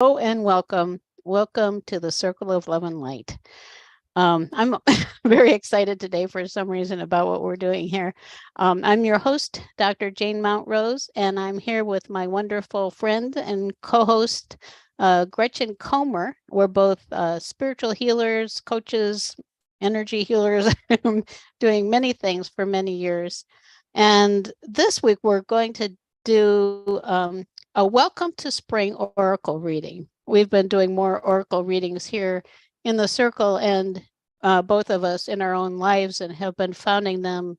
And welcome. Welcome to the Circle of Love and Light. I'm very excited today for some reason about what we're doing here. I'm your host, Dr. Jane Mountrose, and I'm here with my wonderful friend and co-host, Gretchen Comer. We're both spiritual healers, coaches, energy healers, doing many things for many years. And this week we're going to do a Welcome to Spring Oracle reading. We've been doing more Oracle readings here in the circle, and both of us in our own lives, and have been finding them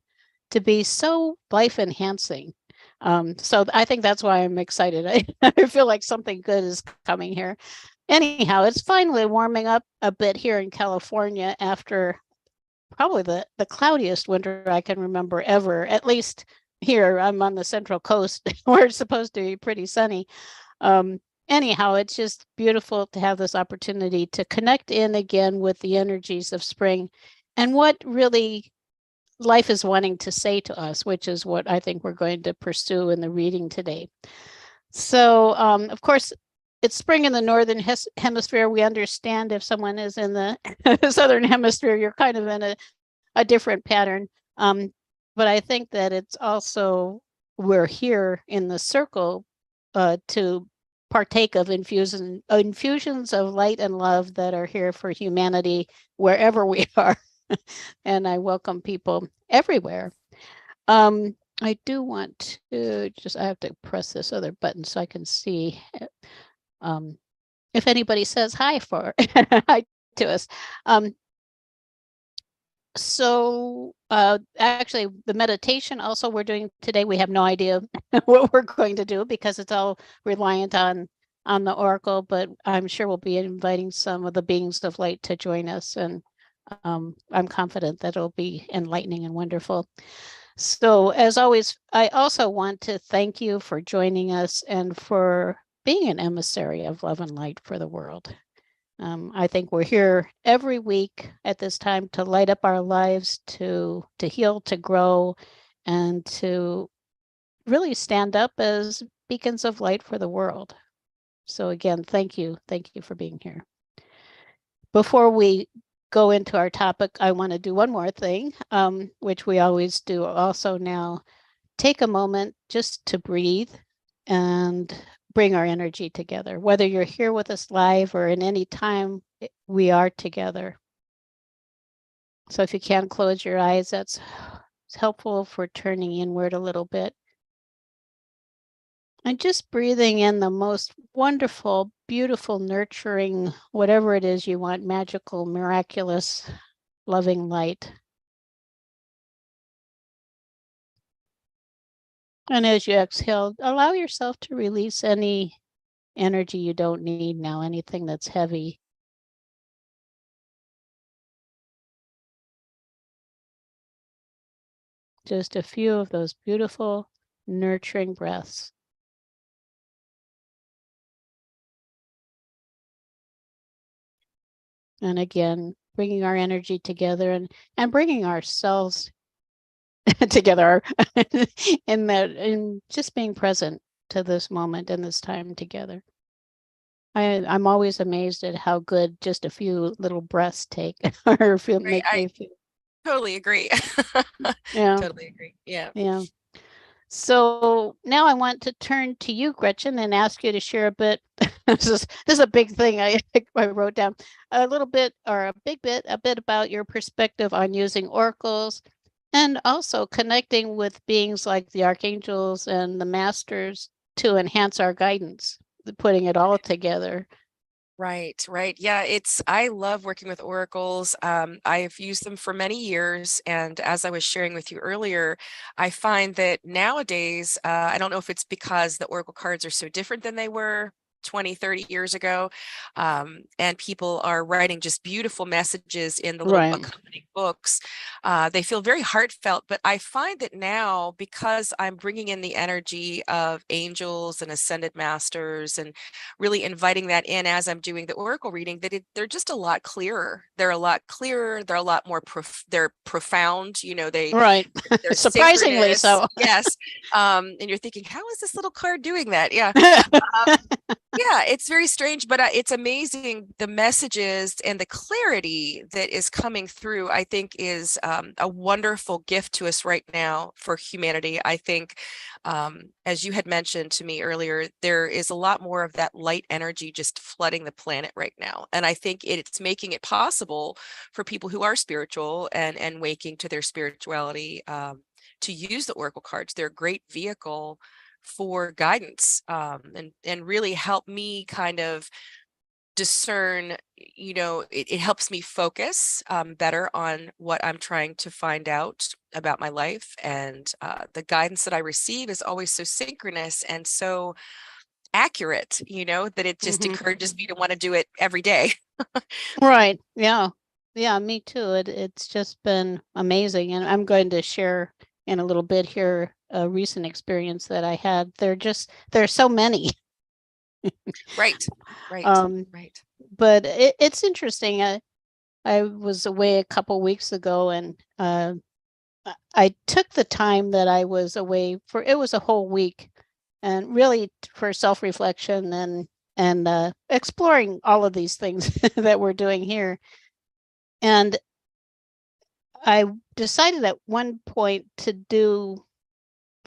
to be so life enhancing. So I think that's why I'm excited. I feel like something good is coming here. Anyhow, it's finally warming up a bit here in California after probably the cloudiest winter I can remember ever, at least here. I'm on the Central Coast where it's supposed to be pretty sunny. Anyhow, it's just beautiful to have this opportunity to connect in again with the energies of spring and what really life is wanting to say to us, which is what I think we're going to pursue in the reading today. So, of course, it's spring in the northern hemisphere. We understand if someone is in the southern hemisphere, you're kind of in a different pattern. But I think that it's also, we're here in the circle to partake of infusions of light and love that are here for humanity wherever we are. And I welcome people everywhere. I do want to I have to press this other button so I can see if anybody says hi hi to us. So actually, the meditation also we're doing today, we have no idea what we're going to do because it's all reliant on the oracle, but I'm sure we'll be inviting some of the beings of light to join us, and I'm confident that it'll be enlightening and wonderful. So as always, I also want to thank you for joining us and for being an emissary of love and light for the world. I think we're here every week at this time to light up our lives, to heal, to grow, and to really stand up as beacons of light for the world. So again, thank you. Thank you for being here. Before we go into our topic, I want to do one more thing, which we always do also now. Take a moment just to breathe and bring our energy together, whether you're here with us live or in any time we are together. So if you can close your eyes, that's helpful for turning inward a little bit. And just breathing in the most wonderful, beautiful, nurturing, whatever it is you want, magical, miraculous, loving light. And as you exhale, allow yourself to release any energy you don't need now, anything that's heavy. Just a few of those beautiful, nurturing breaths. And again, bringing our energy together and bringing ourselves together in just being present to this moment and this time together. I'm always amazed at how good just a few little breaths take or make me feel. Totally agree. Yeah. Totally agree. Yeah. Yeah. So now I want to turn to you, Gretchen, and ask you to share a bit. This is a big thing I wrote down. A little bit, or a bit about your perspective on using oracles, and also connecting with beings like the archangels and the masters to enhance our guidance, putting it all together. Right. Yeah, I love working with oracles. I've used them for many years. And as I was sharing with you earlier, I find that nowadays, I don't know if it's because the oracle cards are so different than they were 20, 30 years ago. And people are writing just beautiful messages in the little accompanying books. They feel very heartfelt, but I find that now, because I'm bringing in the energy of angels and ascended masters and really inviting that in as I'm doing the oracle reading, that they're just a lot clearer. They're a lot clearer. They're a lot more, they're profound, they're surprisingly so. Yes. And you're thinking, how is this little card doing that? Yeah. Yeah, it's very strange, but it's amazing the messages and the clarity that is coming through, I think is a wonderful gift to us right now for humanity. I think, as you had mentioned to me earlier, there is a lot more of that light energy just flooding the planet right now. And I think it's making it possible for people who are spiritual and waking to their spirituality to use the Oracle cards. They're a great vehicle for guidance, and really help me kind of discern, it helps me focus better on what I'm trying to find out about my life. And the guidance that I receive is always so synchronous and so accurate, that it just Mhm. encourages me to want to do it every day. Right. Yeah. Yeah, me too. It's just been amazing. And I'm going to share in a little bit here a recent experience that I had. There's so many. Right, right, Um, right. but it's interesting. I was away a couple weeks ago, and I took the time that I was away for, it was a whole week, and really for self-reflection and exploring all of these things that we're doing here. And I decided at one point to do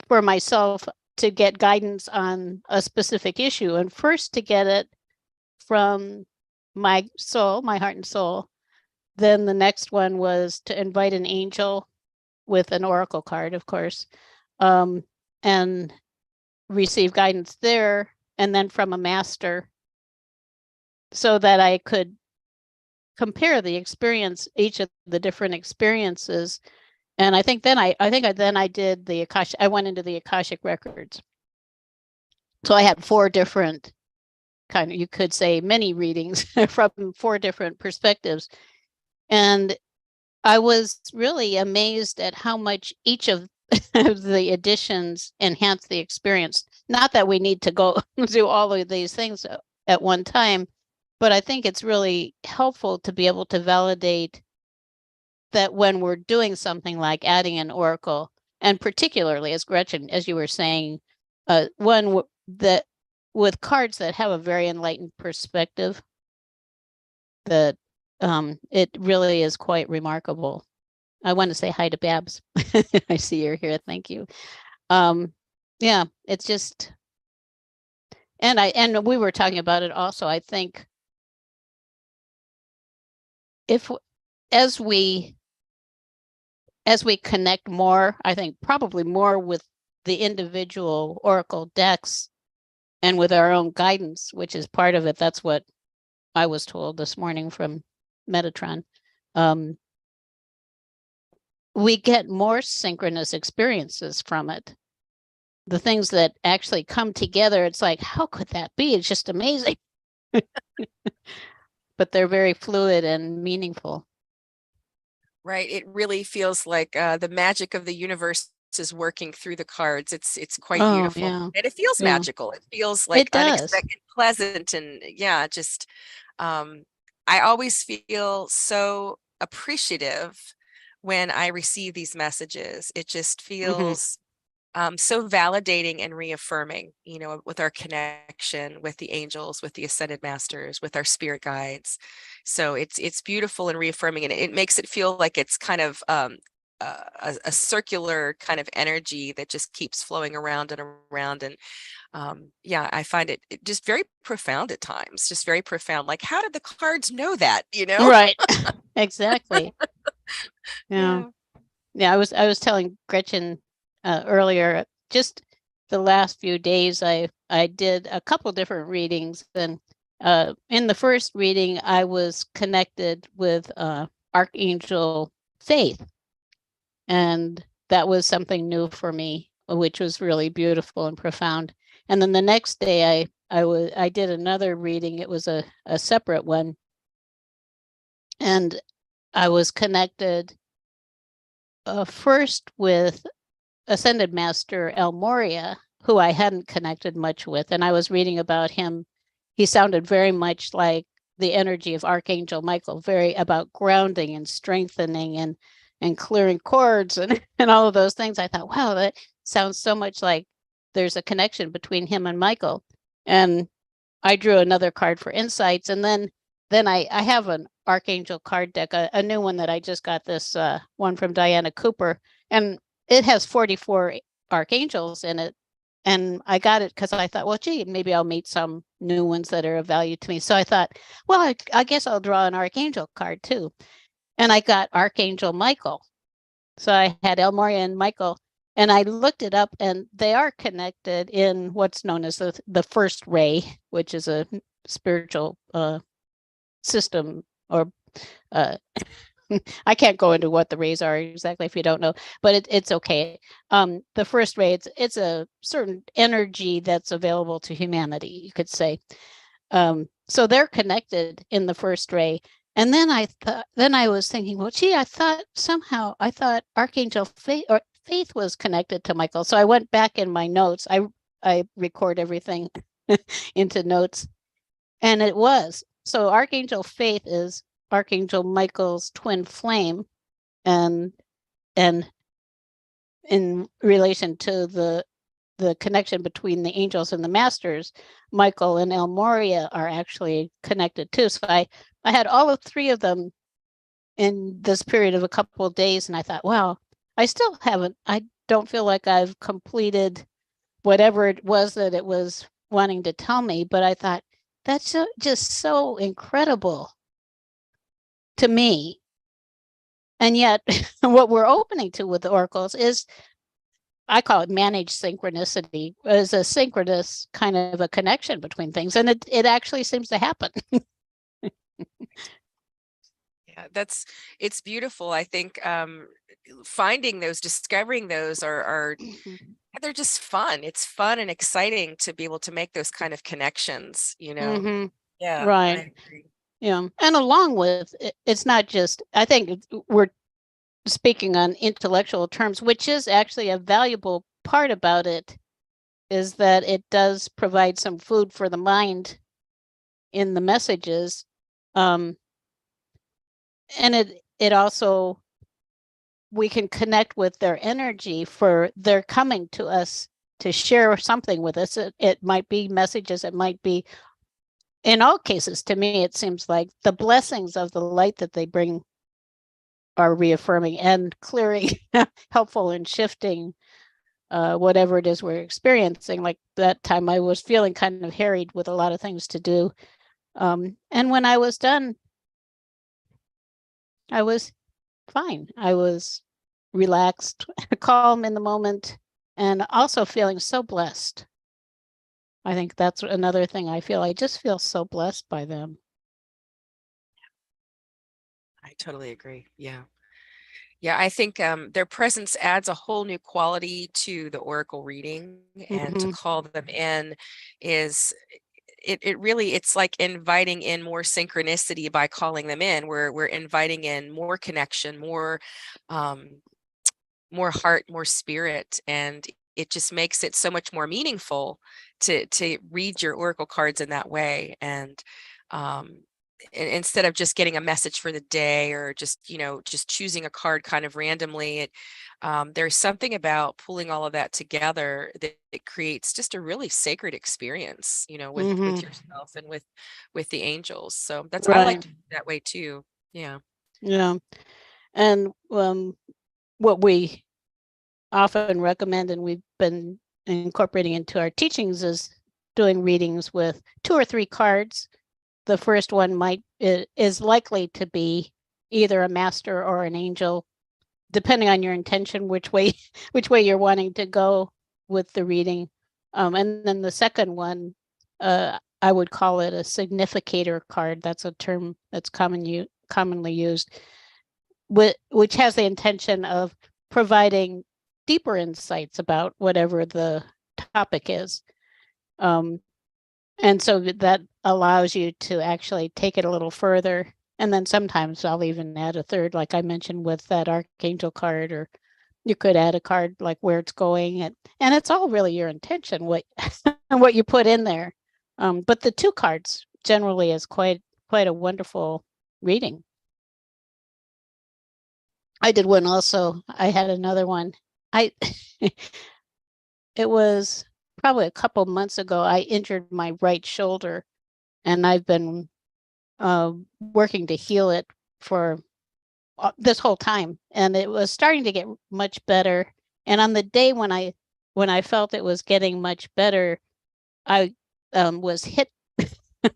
for myself to get guidance on a specific issue, and first to get it from my soul, my heart and soul. Then the next one was to invite an angel with an oracle card, of course, um, and receive guidance there, and then from a master, so that I could compare the experience, each of the different experiences. And I did the Akashic, I went into the Akashic records. So I had four different kind of, you could say, mini readings from four different perspectives. And I was really amazed at how much each of the additions enhance the experience. Not that we need to go do all of these things at one time, but I think it's really helpful to be able to validate that when we're doing something like adding an oracle, and particularly as Gretchen, as you were saying, one that with cards that have a very enlightened perspective, that it really is quite remarkable. I want to say hi to Babs. I see you're here. Thank you. Yeah, it's just, and we were talking about it also. I think if as we as we connect more, I think probably more with the individual oracle decks and with our own guidance, which is part of it. That's what I was told this morning from Metatron. We get more synchronous experiences from it. The things that actually come together, it's like, how could that be? It's just amazing. But they're very fluid and meaningful. Right. It really feels like the magic of the universe is working through the cards. It's quite Oh, beautiful. yeah. And it feels Yeah. magical. It feels like It does. unexpected, pleasant, and yeah, just um I always feel so appreciative when I receive these messages. It just Mm-hmm. feels so validating and reaffirming, with our connection with the angels, with the ascended masters, with our spirit guides. So it's beautiful and reaffirming, and it makes it feel like it's kind of a circular kind of energy that just keeps flowing around and around. And yeah, I find it just very profound at times, just very profound. Like, how did the cards know that, Right. Exactly. Yeah. Yeah. Yeah. I was telling Gretchen earlier, just the last few days, I did a couple different readings, and in the first reading, I was connected with Archangel Faith, and that was something new for me, which was really beautiful and profound. And then the next day, I did another reading. It was a separate one, and I was connected first with Ascended Master El Moria, who I hadn't connected much with. And I was reading about him. He sounded very much like the energy of Archangel Michael, very about grounding and strengthening and clearing cords and all of those things. I thought, wow, that sounds so much like there's a connection between him and Michael. And I drew another card for insights, and then I have an Archangel card deck, a new one that I just got, this one from Diana Cooper, and it has 44 archangels in it. And I got it because I thought, well, gee, maybe I'll meet some new ones that are of value to me. So I thought, well, I guess I'll draw an Archangel card too. And I got Archangel Michael. So I had El Morya and Michael, and I looked it up, and they are connected in what's known as the first ray, which is a spiritual system, or I can't go into what the rays are exactly if you don't know, but it's okay. The first ray, it's a certain energy that's available to humanity, you could say. So they're connected in the first ray. And then I was thinking, well, gee, I thought Archangel Faith was connected to Michael. So I went back in my notes. I record everything into notes, and it was. So Archangel Faith is Archangel Michael's twin flame, and in relation to the connection between the angels and the masters, Michael and El Morya are actually connected too. So I had all of three of them in this period of a couple of days, and I thought, wow, I don't feel like I've completed whatever it was that it was wanting to tell me, but I thought, that's just so incredible to me. And yet what we're opening to with the oracles is, I call it managed synchronicity, is a synchronous kind of a connection between things. And it actually seems to happen. Yeah, it's beautiful. I think finding those, discovering those are they're just fun. It's fun and exciting to be able to make those kind of connections, you know. Mm-hmm. Yeah, Right. I agree. Yeah. And along with it's not just, I think we're speaking on intellectual terms, which is actually a valuable part about it, is that it does provide some food for the mind in the messages. And it also, we can connect with their energy, for they're coming to us to share something with us. It might be messages, it might be, in all cases, to me, it seems like the blessings of the light that they bring are reaffirming and clearing, helpful in shifting whatever it is we're experiencing. Like that time I was feeling kind of harried with a lot of things to do. And when I was done, I was fine. I was relaxed, calm in the moment, and also feeling so blessed. I think that's another thing I feel. I just feel so blessed by them. I totally agree. Yeah. Yeah, I think their presence adds a whole new quality to the oracle reading, and to Mm-hmm. call them in is it really, it's like inviting in more synchronicity by calling them in. We're inviting in more connection, more heart, more spirit, and it just makes it so much more meaningful to read your oracle cards in that way. And instead of just getting a message for the day, or just, you know, just choosing a card kind of randomly, there's something about pulling all of that together that it creates just a really sacred experience, you know, with Mm-hmm. yourself and with the angels. So that's, I like Right. to do that way too. Yeah. Yeah. And what we often recommend, and we've been incorporating into our teachings, is doing readings with 2 or 3 cards. The first one is likely to be either a master or an angel, depending on your intention, which way you're wanting to go with the reading. And then the second one, I would call it a significator card. That's a term that's commonly used, which has the intention of providing deeper insights about whatever the topic is. And so that allows you to actually take it a little further. And then sometimes I'll even add a third, like I mentioned with that Archangel card, or you could add a card like where it's going. And it's all really your intention, what what you put in there. But the 2 cards generally is quite a wonderful reading. I did one also. I had another one. I It was probably a couple months ago. I injured my right shoulder, And I've been working to heal it for this whole time, and it was starting to get much better. And on the day when I felt it was getting much better, I was hit,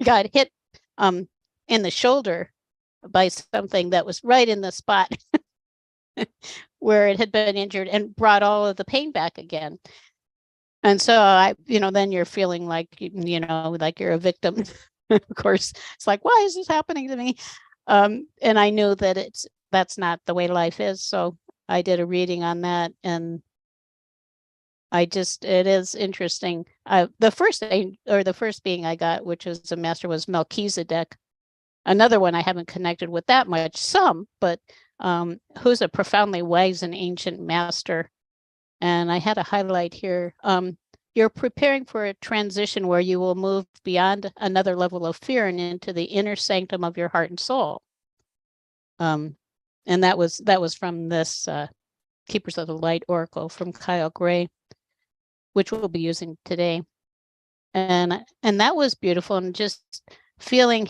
got hit in the shoulder by something that was right in the spot where it had been injured, and brought all of the pain back again. And so then you're feeling like, like you're a victim. Of course, it's like, why is this happening to me? And I knew that that's not the way life is. So I did a reading on that, and it is interesting. The first being I got, which was a master, was Melchizedek. Another one I haven't connected with that much, but who's a profoundly wise and ancient master. And I had a highlight here. You're preparing for a transition where you will move beyond another level of fear and into the inner sanctum of your heart and soul. And that was from this Keepers of the Light Oracle from Kyle Gray, which we'll be using today. And that was beautiful, and just feeling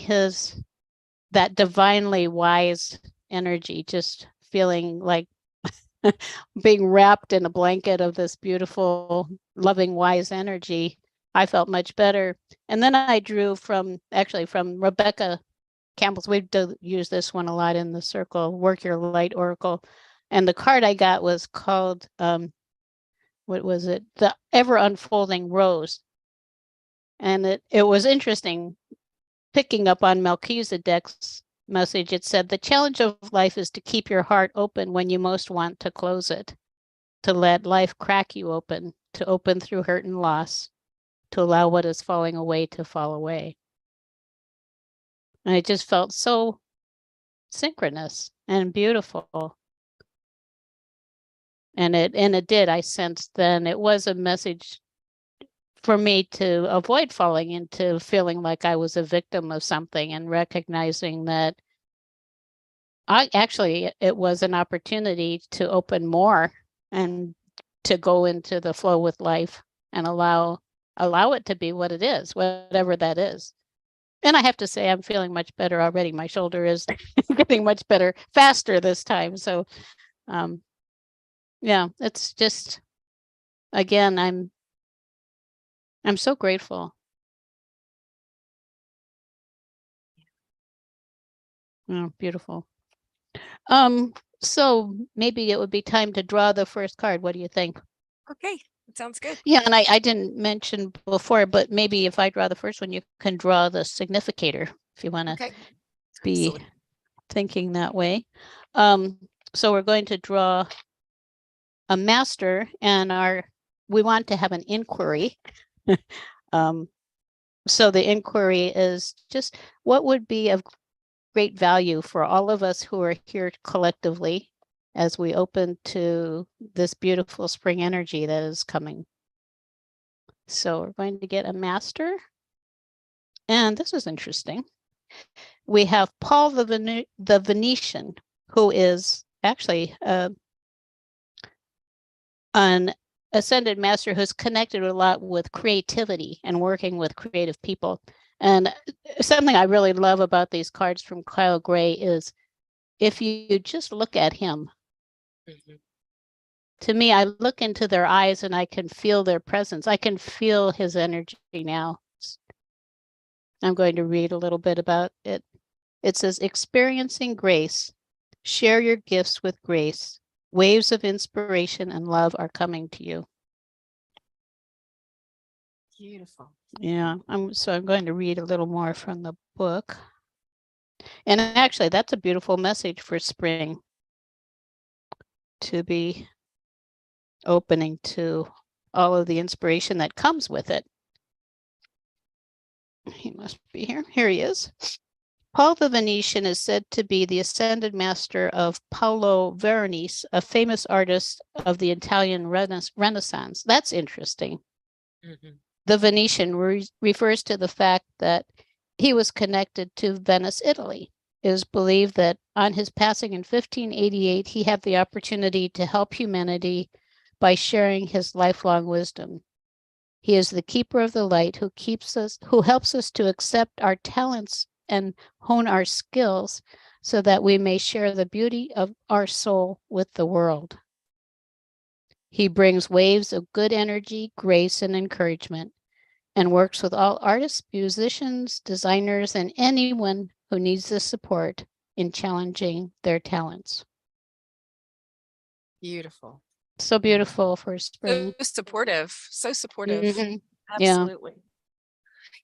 that divinely wise energy, just feeling like being wrapped in a blanket of this beautiful, loving, wise energy. I felt much better. And then I drew from Rebecca Campbell's. We do use this one a lot in the circle, Work Your Light Oracle. And the card I got was called, what was it? The Ever Unfolding Rose. And it was interesting picking up on Melchizedek's message. It said, the challenge of life is to keep your heart open when you most want to close it, to let life crack you open, to open through hurt and loss, to allow what is falling away to fall away. And it just felt so synchronous and beautiful. And it did. I sensed then it was a message for me to avoid falling into feeling like I was a victim of something, and recognizing that it was an opportunity to open more and to go into the flow with life and allow it to be what it is, whatever that is. And I have to say, I'm feeling much better already. My shoulder is getting much better faster this time. So, yeah, it's just, again, I'm so grateful. Oh, beautiful. So maybe it would be time to draw the first card. What do you think? Okay, that sounds good. Yeah, and I didn't mention before, but maybe if I draw the first one, you can draw the significator if you want to be thinking that way. So we're going to draw a master, and we want to have an inquiry. So the inquiry is just, what would be of great value for all of us who are here collectively as we open to this beautiful spring energy that is coming. So we're going to get a master. And this is interesting. We have Paul the Venetian, who is actually an ascended master who's connected a lot with creativity and working with creative people. And something I really love about these cards from Kyle Gray is, if you just look at him, to me, I look into their eyes and I can feel their presence. I can feel his energy now. I'm going to read a little bit about it. It says, experiencing grace, share your gifts with grace. Waves of inspiration and love are coming to you. Beautiful. Yeah, I'm going to read a little more from the book. And actually, that's a beautiful message for spring, to be opening to all of the inspiration that comes with it. He must be here. Here he is. Paul the Venetian is said to be the ascended master of Paolo Veronese, a famous artist of the Italian Renaissance. That's interesting. The Venetian refers to the fact that he was connected to Venice, Italy. It is believed that on his passing in 1588, he had the opportunity to help humanity by sharing his lifelong wisdom. He is the keeper of the light who helps us to accept our talents and hone our skills so that we may share the beauty of our soul with the world. He brings waves of good energy, grace, and encouragement, and works with all artists, musicians, designers, and anyone who needs the support in challenging their talents. Beautiful. So beautiful for spring. So supportive. So supportive. Mhm. Yeah. Absolutely.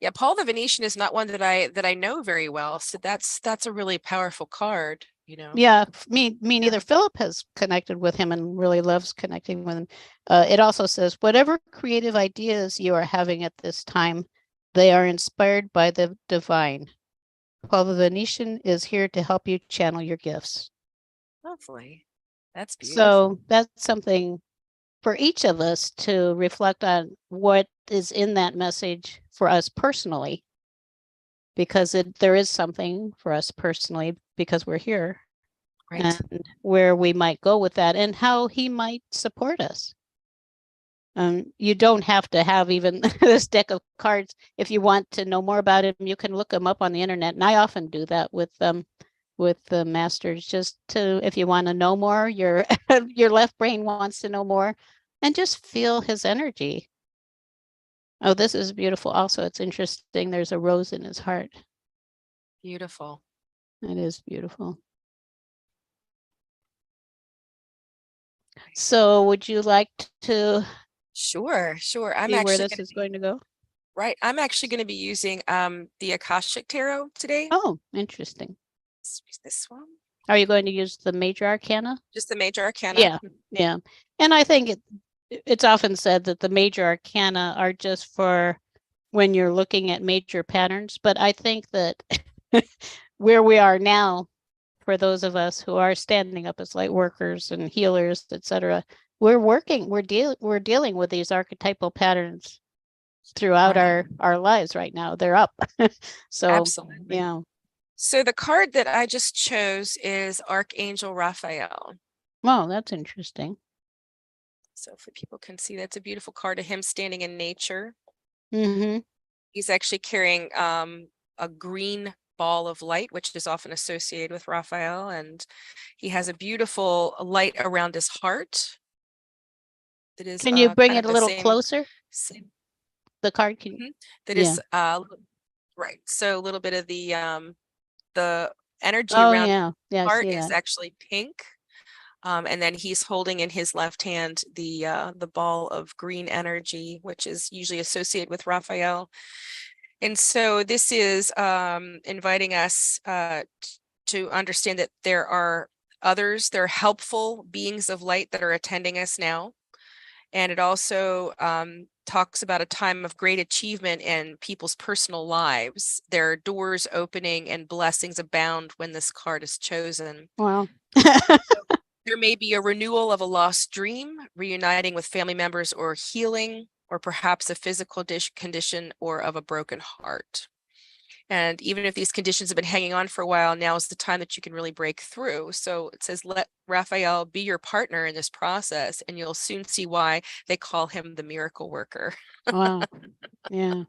Yeah, Paul the Venetian is not one that I know very well. So that's a really powerful card, you know. Yeah, me neither. Philip has connected with him and really loves connecting with him. It also says, whatever creative ideas you are having at this time, they are inspired by the divine. Paul the Venetian is here to help you channel your gifts. Lovely. That's beautiful. So that's something for each of us to reflect on what is in that message for us personally, because there is something for us personally because we're here. Right. And where we might go with that and how he might support us. You don't have to have even this deck of cards. If you want to know more about him, you can look him up on the internet. And I often do that with the masters, just to, if you want to know more, your your left brain wants to know more, and just feel his energy. Oh, this is beautiful. Also, it's interesting. There's a rose in his heart. Beautiful. It is beautiful. So would you like to Sure. I'm see where actually this is going to go? right. I'm actually going to be using the Akashic Tarot today. Oh, interesting. This one. Are you going to use the major arcana? Just the major arcana. Yeah. And I think it's often said that the major arcana are just for when you're looking at major patterns, but I think that where we are now, for those of us who are standing up as light workers and healers, etc., we're dealing with these archetypal patterns throughout Right. our lives right now. They're up. So Absolutely. yeah. So the card that I just chose is Archangel Raphael. Well, that's interesting. So if people can see, that's a beautiful card of him standing in nature. Mm-hmm. He's actually carrying a green ball of light, which is often associated with Raphael, and he has a beautiful light around his heart. That is Can you bring kind it of a the little same. closer? The card can. That Yeah. is right. So a little bit of the energy Oh around yeah. Yeah, I heart see is that. actually pink. And then he's holding in his left hand the ball of green energy, which is usually associated with Raphael. And so this is inviting us to understand that there are others, there are helpful beings of light that are attending us now. And it also talks about a time of great achievement in people's personal lives. There are doors opening and blessings abound when this card is chosen. Wow. There may be a renewal of a lost dream, reuniting with family members, or healing, or perhaps a physical condition or of a broken heart. And even if these conditions have been hanging on for a while, now is the time that you can really break through. So it says, let Raphael be your partner in this process, and you'll soon see why they call him the miracle worker. Wow. Yeah.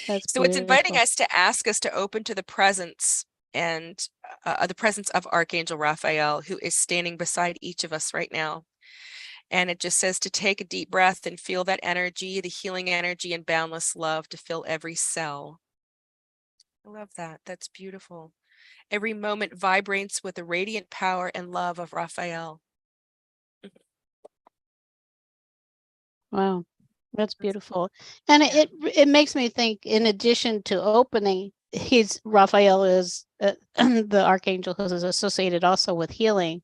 That's So it's inviting beautiful. us to ask us to open to the presence of Archangel Raphael, who is standing beside each of us right now. And it just says to take a deep breath and feel that energy, the healing energy and boundless love to fill every cell. I love that. That's beautiful. Every moment vibrates with the radiant power and love of Raphael. Wow. That's beautiful. And it makes me think, in addition to opening, Raphael is the archangel who is associated also with healing.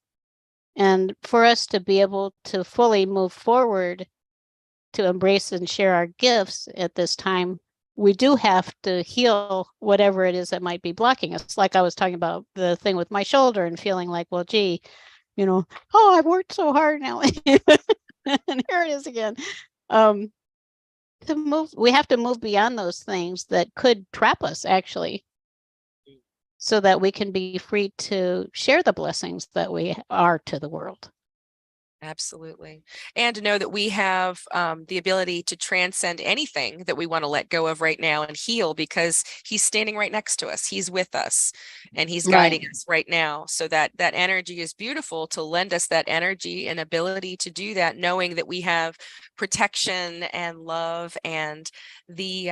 And for us to be able to fully move forward to embrace and share our gifts at this time, we do have to heal whatever it is that might be blocking us. Like I was talking about the thing with my shoulder and feeling like, well, gee, oh, I've worked so hard now. And here it is again. We have to move beyond those things that could trap us, actually, so that we can be free to share the blessings that we are to the world. Absolutely. And to know that we have the ability to transcend anything that we want to let go of right now and heal, because he's standing right next to us. He's with us and he's guiding us right now. So that energy is beautiful, to lend us that energy and ability to do that, knowing that we have protection and love and the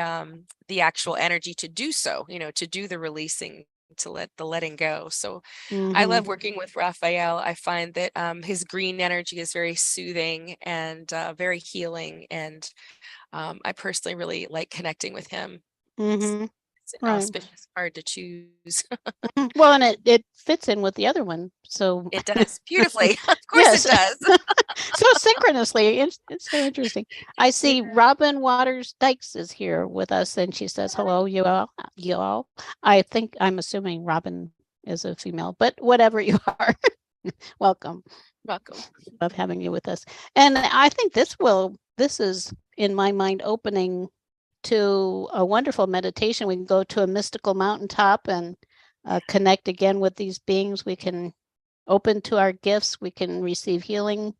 actual energy to do so, to do the releasing, to let the letting go. So I love working with Raphael. I find that his green energy is very soothing and very healing. And I personally really like connecting with him. It's an Right. auspicious card to choose. Well, and it fits in with the other one. So It does beautifully. Of course it yes. does. So synchronously, it's so interesting. I see Robin Waters Dykes is here with us, and she says, hello, you all. You all. I'm assuming Robin is a female, but whatever you are, welcome. Welcome. Love having you with us. And I think this is, in my mind, opening to a wonderful meditation. We can go to a mystical mountaintop and connect again with these beings. We can open to our gifts. We can receive healing.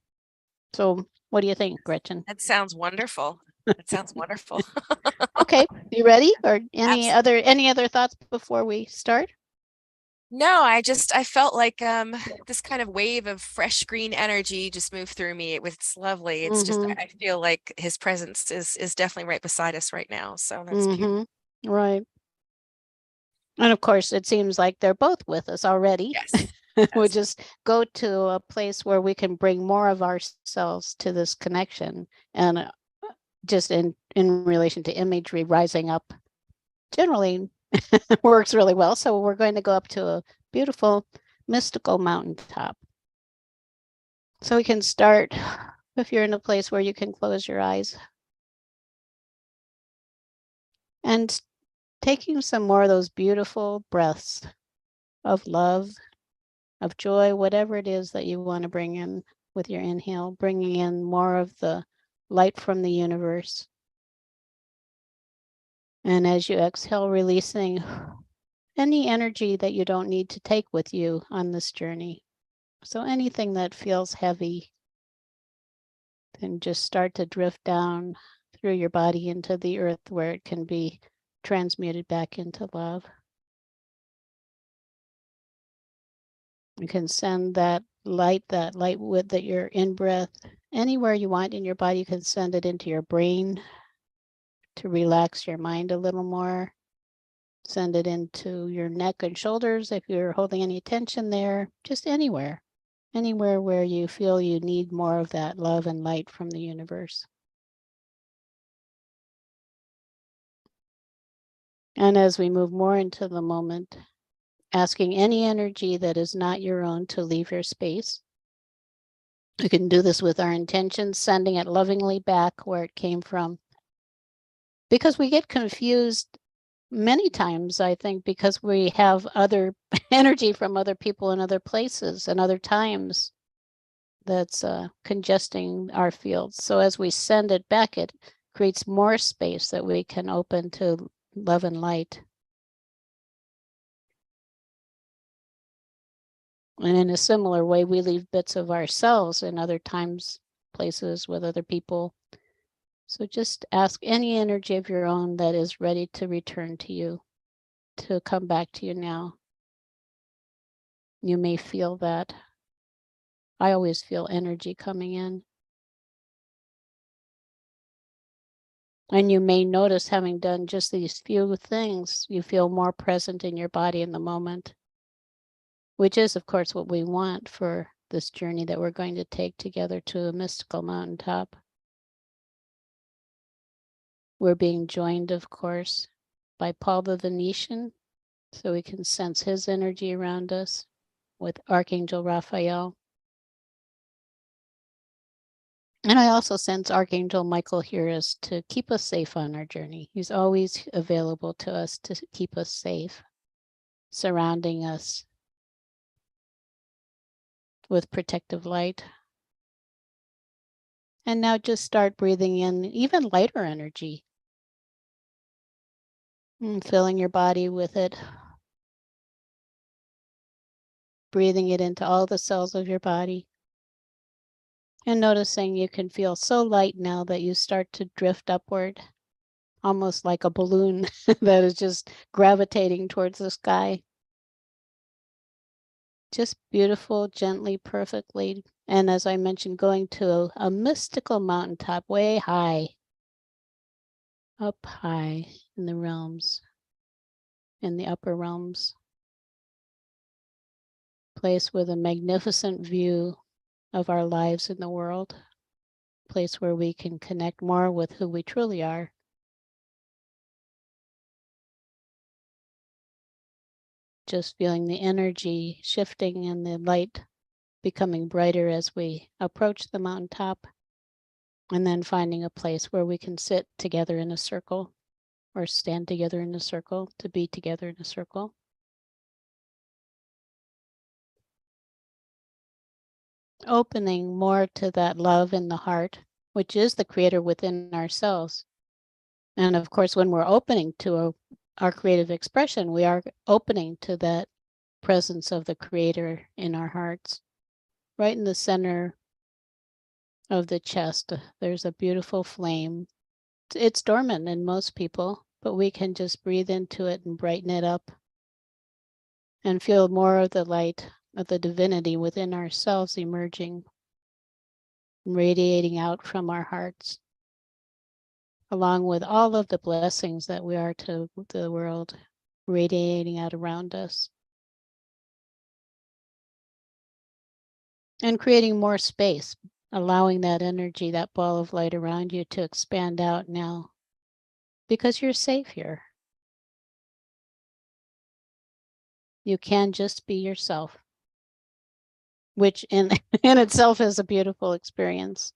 So what do you think, Gretchen? That sounds wonderful. That sounds wonderful. Okay, you ready? Or Absolutely. any other thoughts before we start? No, I felt like this kind of wave of fresh green energy just moved through me. It's lovely. It's just I feel like his presence is definitely right beside us right now. So that's beautiful. Right. And of course, it seems like they're both with us already. Yes. We'll Yes. just go to a place where we can bring more of ourselves to this connection, and just in relation to imagery, rising up generally works really well. So we're going to go up to a beautiful mystical mountaintop. So we can start, if you're in a place where you can close your eyes, and taking some more of those beautiful breaths of love, of joy, whatever it is that you want to bring in with your inhale, bringing in more of the light from the universe. And as you exhale, releasing any energy that you don't need to take with you on this journey. So anything that feels heavy can just start to drift down through your body into the earth, where it can be transmuted back into love. You can send that light with that your in breath anywhere you want in your body. You can send it into your brain to relax your mind a little more. Send it into your neck and shoulders if you're holding any tension there. Just anywhere where you feel you need more of that love and light from the universe. And as we move more into the moment, asking any energy that is not your own to leave your space. We can do this with our intentions, sending it lovingly back where it came from. Because we get confused many times, I think, because we have other energy from other people and other places and other times that's congesting our fields. So as we send it back, it creates more space that we can open to love and light. And in a similar way, we leave bits of ourselves in other times, places with other people. So just ask any energy of your own that is ready to return to you, to come back to you now. You may feel that. I always feel energy coming in. And you may notice, having done just these few things, you feel more present in your body in the moment, which is, of course, what we want for this journey that we're going to take together to a mystical mountaintop. We're being joined, of course, by Paul the Venetian, so we can sense his energy around us, with Archangel Raphael. And I also sense Archangel Michael here is to keep us safe on our journey. He's always available to us to keep us safe, surrounding us with protective light. And now just start breathing in even lighter energy, and filling your body with it, breathing it into all the cells of your body. And noticing you can feel so light now that you start to drift upward, almost like a balloon that is just gravitating towards the sky. Just beautiful, gently, perfectly. And as I mentioned, going to a mystical mountaintop way high, up high in the realms, in the upper realms. Place with a magnificent view of our lives in the world. Place where we can connect more with who we truly are. Just feeling the energy shifting and the light becoming brighter as we approach the mountaintop, and then finding a place where we can sit together in a circle or stand together in a circle, to be together in a circle. Opening more to that love in the heart, which is the creator within ourselves. And of course, when we're opening to our creative expression, we are opening to that presence of the creator in our hearts. Right in the center of the chest, there's a beautiful flame. It's dormant in most people, but we can just breathe into it and brighten it up and feel more of the light of the divinity within ourselves emerging, radiating out from our hearts, along with all of the blessings that we are to the world, radiating out around us. And creating more space, allowing that energy, that ball of light around you to expand out now, because you're safe here. You can just be yourself, which in itself is a beautiful experience.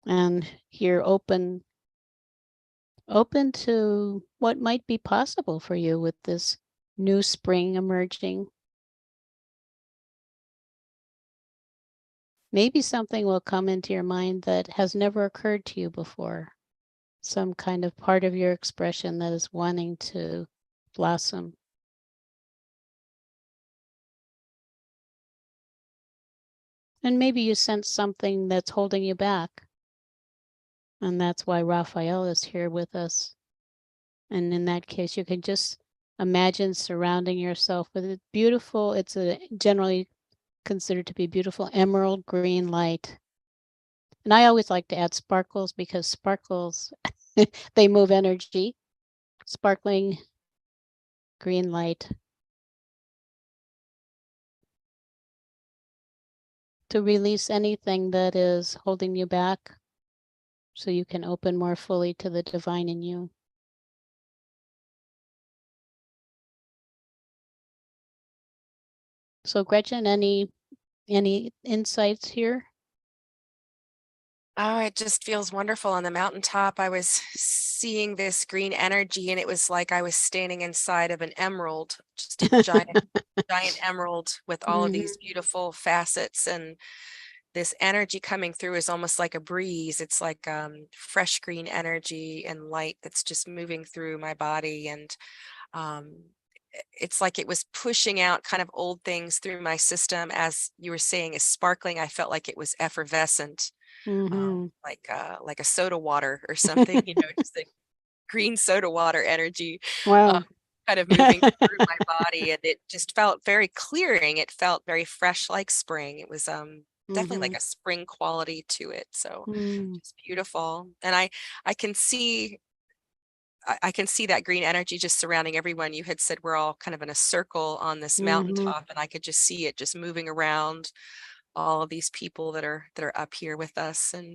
And here open to what might be possible for you with this new spring emerging. Maybe something will come into your mind that has never occurred to you before. Some kind of part of your expression that is wanting to blossom. And maybe you sense something that's holding you back. And that's why Raphael is here with us. And in that case, you can just imagine surrounding yourself with a beautiful, it's a generally considered to be beautiful emerald green light. And I always like to add sparkles because sparkles, they move energy. Sparkling green light to release anything that is holding you back so you can open more fully to the divine in you. So Gretchen, any insights here? Oh, it just feels wonderful on the mountaintop. I was seeing this green energy and it was like I was standing inside of an emerald, just a giant, giant emerald with all of these beautiful facets, and this energy coming through is almost like a breeze. It's like fresh green energy and light that's just moving through my body. And it's like it was pushing out kind of old things through my system. As you were saying, is sparkling. I felt like it was effervescent, like a soda water or something, just a green soda water energy, uh, Wow. kind of moving through my body, and it just felt very clearing. It felt very fresh, like spring. It was definitely like a spring quality to it. So just beautiful. And I can see I can see that green energy just surrounding everyone. You had said we're all kind of in a circle on this mountaintop, and I could just see it just moving around all of these people that are up here with us, and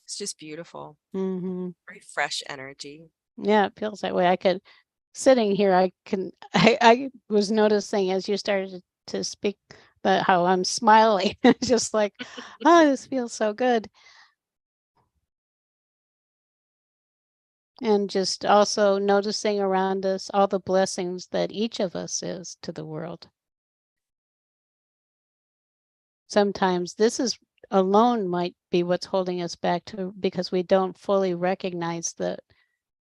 it's just beautiful. Very fresh energy. Yeah, it feels that way. I could, sitting here, I was noticing as you started to speak that how I'm smiling, just like, oh, this feels so good. And just also noticing around us all the blessings that each of us is to the world. Sometimes this is alone might be what's holding us back because we don't fully recognize that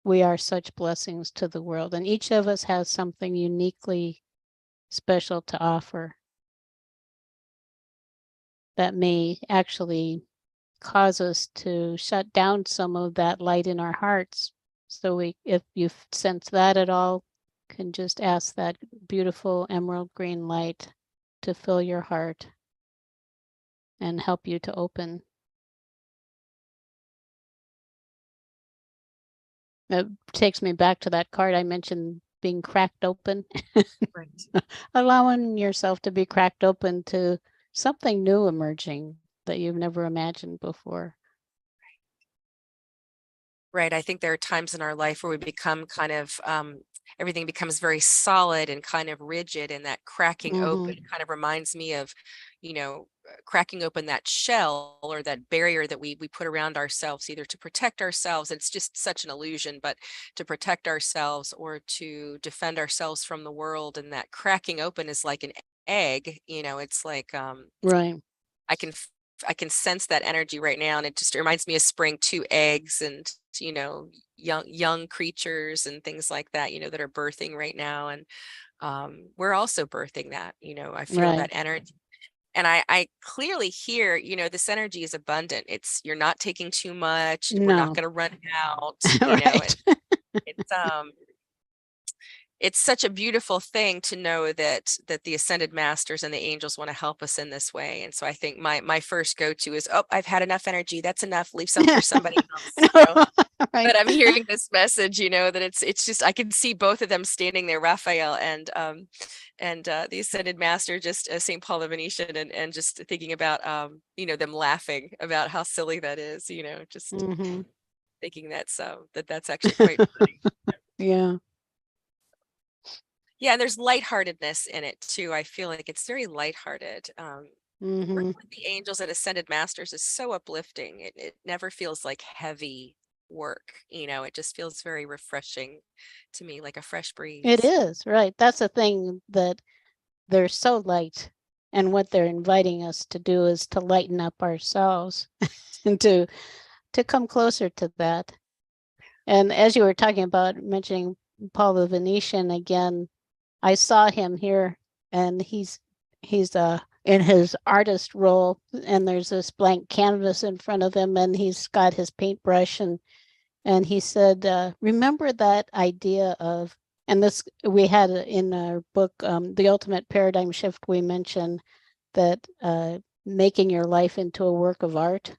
we are such blessings to the world. And each of us has something uniquely special to offer. that may actually cause us to shut down some of that light in our hearts. So if you sense that at all, can just ask that beautiful emerald green light to fill your heart and help you to open. It takes me back to that card I mentioned, being cracked open. Right. Allowing yourself to be cracked open to something new emerging that you've never imagined before. Right. I think there are times in our life where we become kind of everything becomes very solid and kind of rigid, and that cracking open kind of reminds me of, cracking open that shell or that barrier that we put around ourselves, either to protect ourselves. It's just such an illusion, but to protect ourselves or to defend ourselves from the world. And that cracking open is like an egg, it's like Right. I can sense that energy right now, and it just reminds me of spring, 2 eggs, and young creatures and things like that, that are birthing right now. And we're also birthing that. I feel that energy, and I clearly hear, this energy is abundant. You're not taking too much. We're not No. going to run out. Right. It's it's such a beautiful thing to know that the ascended masters and the angels want to help us in this way. And so I think my first go-to is, oh, I've had enough energy. That's enough. Leave some for somebody else. Right. But I'm hearing this message, that it's just, I can see both of them standing there, Raphael and the ascended master, just St. Paul the Venetian, and just thinking about them laughing about how silly that is, just thinking that's actually quite funny. Yeah. Yeah, and there's lightheartedness in it too. I feel like it's very lighthearted. Working with the angels and ascended masters is so uplifting. It never feels like heavy work. It just feels very refreshing to me, like a fresh breeze. It is, right. That's the thing, that they're so light. And what they're inviting us to do is to lighten up ourselves and to come closer to that. And as you were talking about mentioning Paul the Venetian again, I saw him here, and he's in his artist role, and there's this blank canvas in front of him, and he's got his paintbrush, and he said, remember that idea of, and this we had in our book, The Ultimate Paradigm Shift, we mentioned that making your life into a work of art.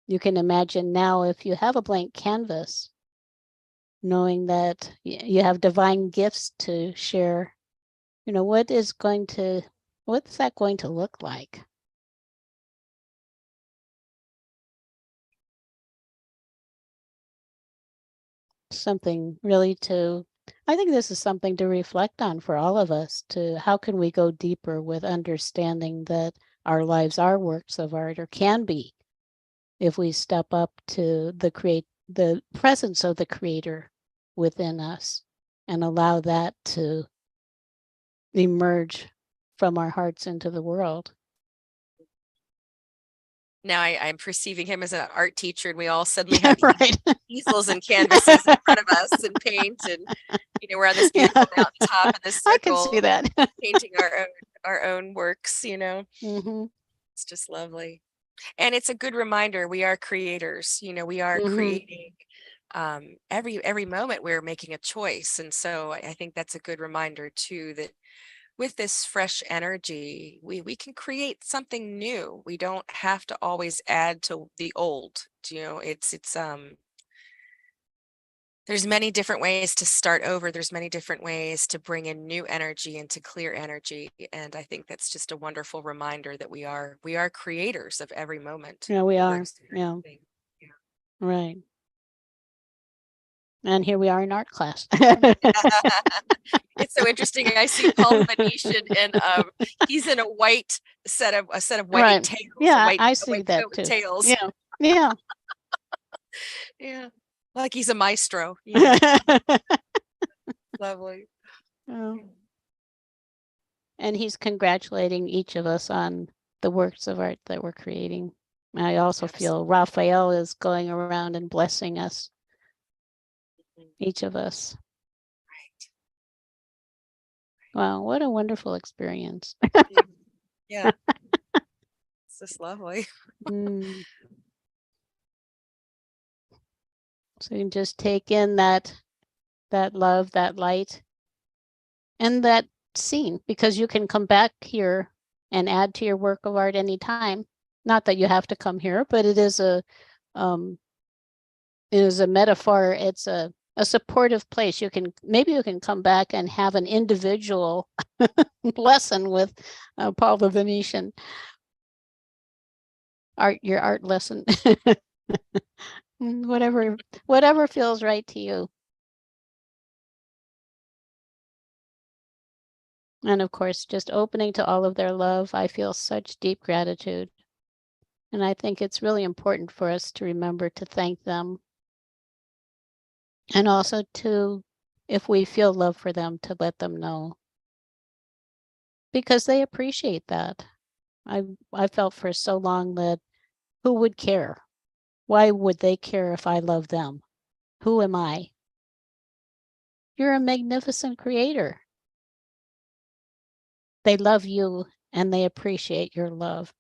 You can imagine now, if you have a blank canvas, knowing that you have divine gifts to share, what's that going to look like? Something really I think this is something to reflect on for all of us, to how can we go deeper with understanding that our lives are works of art, or can be, if we step up to the presence of the creator within us and allow that to emerge from our hearts into the world. Now I'm perceiving him as an art teacher, and we all suddenly have Right. easels and canvases in front of us, and paint, and we're on this beautiful mountaintop in this circle. I can see that. Painting our own works. It's just lovely. And it's a good reminder, we are creators. We are creating. Every moment we're making a choice, and so I think that's a good reminder too, that with this fresh energy, we can create something new. We don't have to always add to the old. There's many different ways to start over. There's many different ways to bring in new energy and to clear energy. And I think that's just a wonderful reminder that we are creators of every moment. Yeah, we are. Yeah. Right. And here we are in art class. It's so interesting. I see Paul Venetian, and he's in a set of white right. tails. Yeah, I see that too. Tails. Yeah. Yeah. Yeah. Like he's a maestro. Lovely. Oh. And he's congratulating each of us on the works of art that we're creating. I also feel Raphael is going around and blessing us, each of us. Wow, what a wonderful experience. Yeah. This is lovely. Mm. So you can just take in that love, that light, and that scene, because you can come back here and add to your work of art anytime. Not that you have to come here, but it is a metaphor. It's a supportive place. Maybe you can come back and have an individual lesson with Paul the Venetian. Your art lesson. Whatever feels right to you. And of course, just opening to all of their love. I feel such deep gratitude. And I think it's really important for us to remember to thank them. And also to, if we feel love for them, to let them know. Because they appreciate that. I felt for so long that who would care? Why would they care if I love them? Who am I? You're a magnificent creator. They love you and they appreciate your love.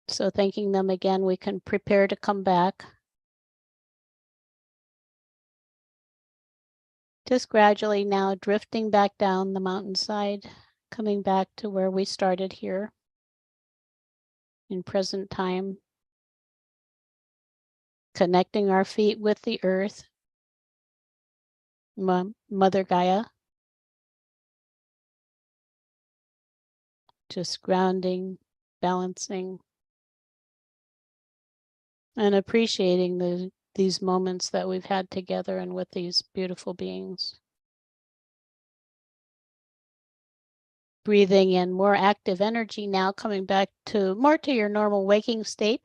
So thanking them again, we can prepare to come back. Just gradually now drifting back down the mountainside, coming back to where we started here in present time, connecting our feet with the earth, Mother Gaia, just grounding, balancing, and appreciating these moments that we've had together and with these beautiful beings. Breathing in more active energy now, coming back to more to your normal waking state,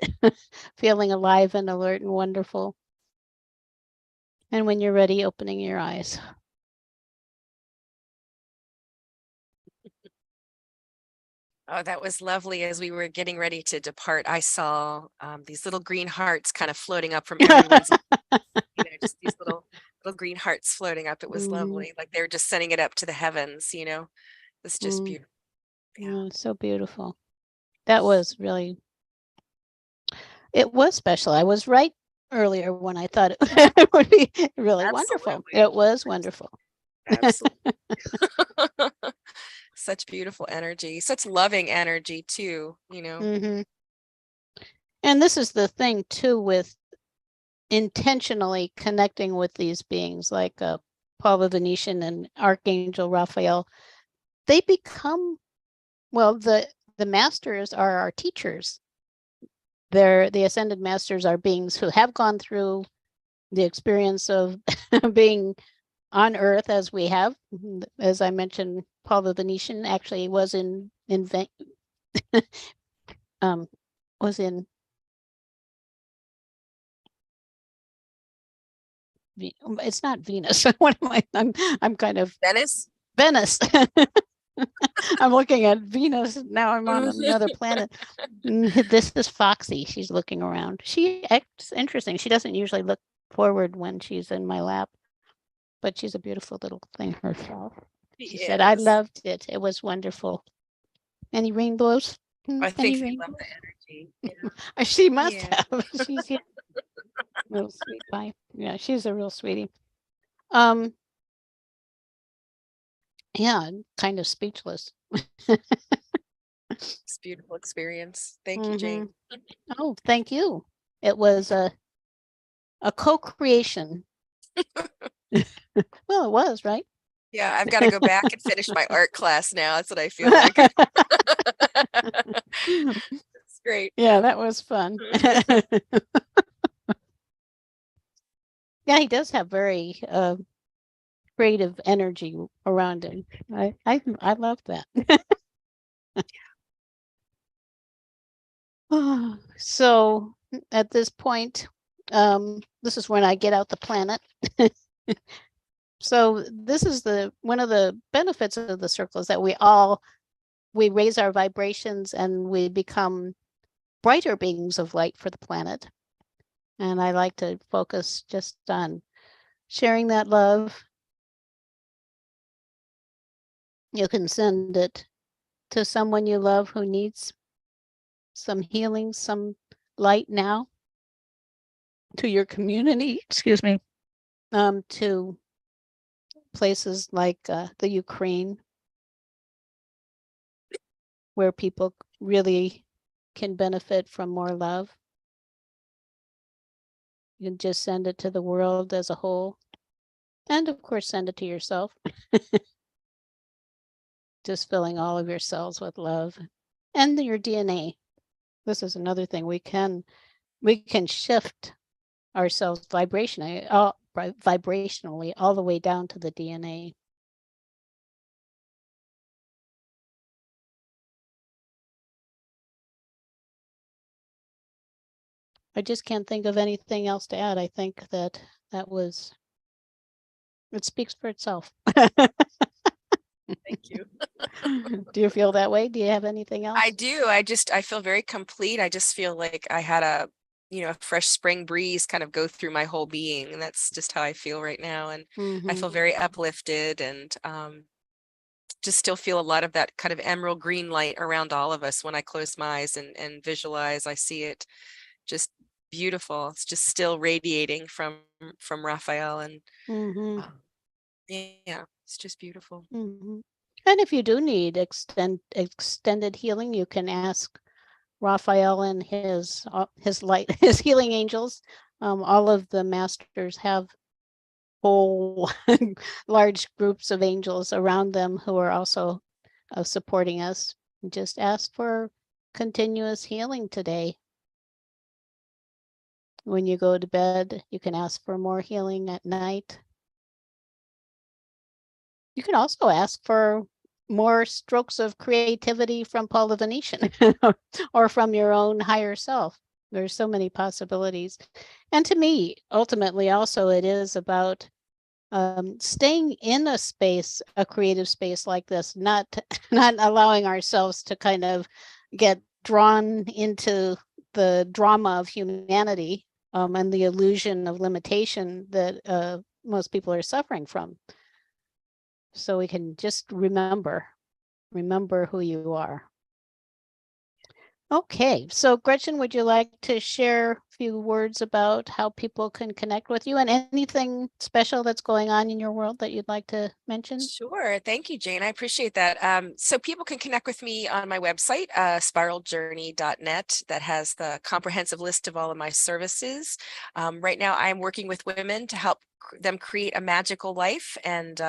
feeling alive and alert and wonderful. And when you're ready, opening your eyes. Oh, that was lovely. As we were getting ready to depart, I saw these little green hearts kind of floating up from everyone's, just these little green hearts floating up. It was lovely. Like they were just sending it up to the heavens, It's just beautiful. Yeah, so beautiful. That was really, it was special. I was right earlier when I thought it would be really wonderful. It was wonderful. Absolutely. Such beautiful energy, such loving energy too, And this is the thing too, with intentionally connecting with these beings like Paul the Venetian and Archangel Raphael. They become, well, the masters are our teachers. The ascended masters are beings who have gone through the experience of being on Earth as we have. As I mentioned, Paul the Venetian actually was in it's not Venus. What am I? I'm kind of Venice. I'm looking at Venus now. I'm on another planet. This is Foxy. She's looking around. She acts interesting. She doesn't usually look forward when she's in my lap, but she's a beautiful little thing herself. She said, "I loved it. It was wonderful." Any rainbows? I think they love the energy. She must have. She's here. Little sweet pie. Yeah, she's a real sweetie. Yeah, I'm kind of speechless. It's a beautiful experience. Thank you, Jane. Oh, thank you. It was a co-creation. Well, it was, right? Yeah, I've got to go back and finish my art class now. That's what I feel like. It's great. Yeah, that was fun. Yeah, he does have very creative energy around him. I love that. So at this point, this is when I get out the planet. So this is one of the benefits of the circle is that we raise our vibrations and we become brighter beings of light for the planet. And I like to focus just on sharing that love You can send it to someone you love who needs some healing, some light now, to your community, excuse me, to places like the Ukraine, where people really can benefit from more love. You can just send it to the world as a whole. And of course, send it to yourself. Just filling all of your cells with love and your DNA. This is another thing we can shift ourselves vibrationally all the way down to the DNA. I just can't think of anything else to add. I think that it speaks for itself. Thank you. Do you feel that way? Do you have anything else? I do. I feel very complete. I just feel like I had a fresh spring breeze kind of go through my whole being. And that's just how I feel right now. And I feel very uplifted and just still feel a lot of that kind of emerald green light around all of us when I close my eyes and visualize. I see it just beautiful. It's just still radiating from Raphael. And yeah, it's just beautiful. And if you do need extended healing, you can ask Raphael and his light, his healing angels. All of the masters have whole large groups of angels around them who are also supporting us. Just ask for continuous healing today. When you go to bed, you can ask for more healing at night. You can also ask for more strokes of creativity from Paul the Venetian or from your own higher self. There's so many possibilities. And to me, ultimately, also, it is about staying in a creative space like this, not allowing ourselves to kind of get drawn into the drama of humanity and the illusion of limitation that most people are suffering from. So we can just remember who you are. Okay, so Gretchen, would you like to share a few words about how people can connect with you and anything special that's going on in your world that you'd like to mention? Sure. Thank you, Jane. I appreciate that. So people can connect with me on my website, spiraljourney.net, that has the comprehensive list of all of my services. Right now, I'm working with women to help them create a magical life and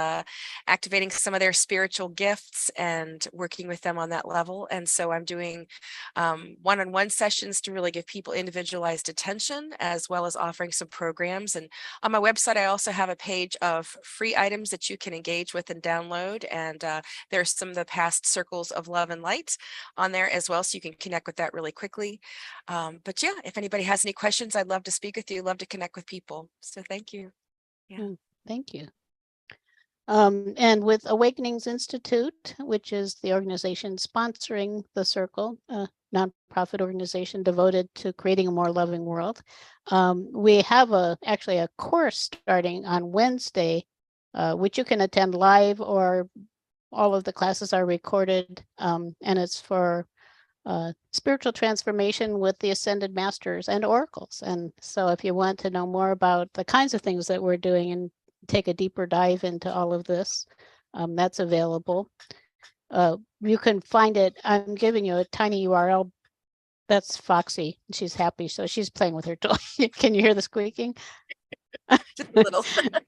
activating some of their spiritual gifts and working with them on that level. And so I'm doing one-on-one sessions to really give people individualized attention, as well as offering some programs. And on my website, I also have a page of free items that you can engage with and download. And there's some of the past circles of love and light on there as well, so you can connect with that really quickly. But yeah, if anybody has any questions, I'd love to speak with you, love to connect with people. So thank you. Yeah. Thank you. And with Awakenings Institute, which is the organization sponsoring the Circle, a nonprofit organization devoted to creating a more loving world, we have actually a course starting on Wednesday, which you can attend live, or all of the classes are recorded, and it's for spiritual transformation with the Ascended Masters and Oracles. And so if you want to know more about the kinds of things that we're doing and take a deeper dive into all of this, that's available. You can find it. I'm giving you a tiny URL. That's Foxy. She's happy, so she's playing with her toy. Can you hear the squeaking? Just a little.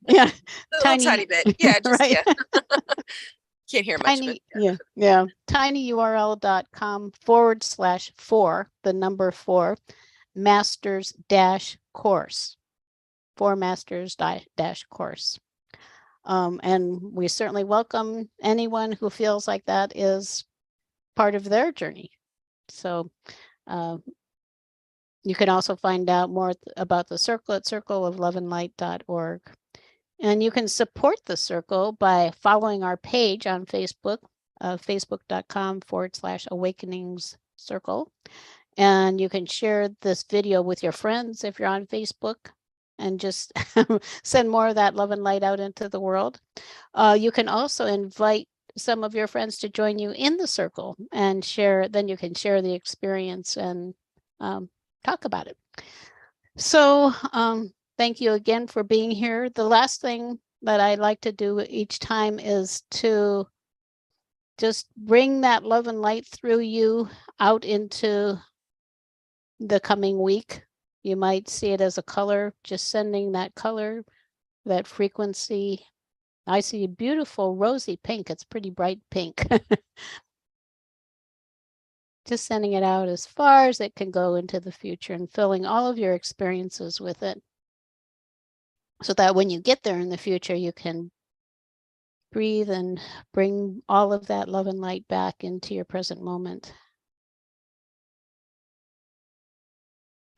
Yeah. A little tiny bit. Yeah, just right. yeah. Can't hear much of it. Yeah. tinyurl.com/4, the number 4, masters-course. 4 masters-course. And we certainly welcome anyone who feels like that is part of their journey. So you can also find out more about the Circle at circleofloveandlight.org. And you can support the Circle by following our page on Facebook, facebook.com/awakeningscircle. And you can share this video with your friends if you're on Facebook, and just send more of that love and light out into the world. You can also invite some of your friends to join you in the circle and share. Then you can share the experience and talk about it. So thank you again for being here. The last thing that I like to do each time is to just bring that love and light through you out into the coming week. You might see it as a color, just sending that color, that frequency. I see a beautiful rosy pink. It's pretty bright pink. Just sending it out as far as it can go into the future and filling all of your experiences with it. So that when you get there in the future, you can breathe and bring all of that love and light back into your present moment.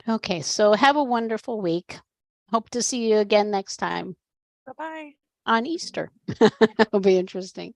Okay, so have a wonderful week. Hope to see you again next time Bye-bye. on Easter. It'll be interesting.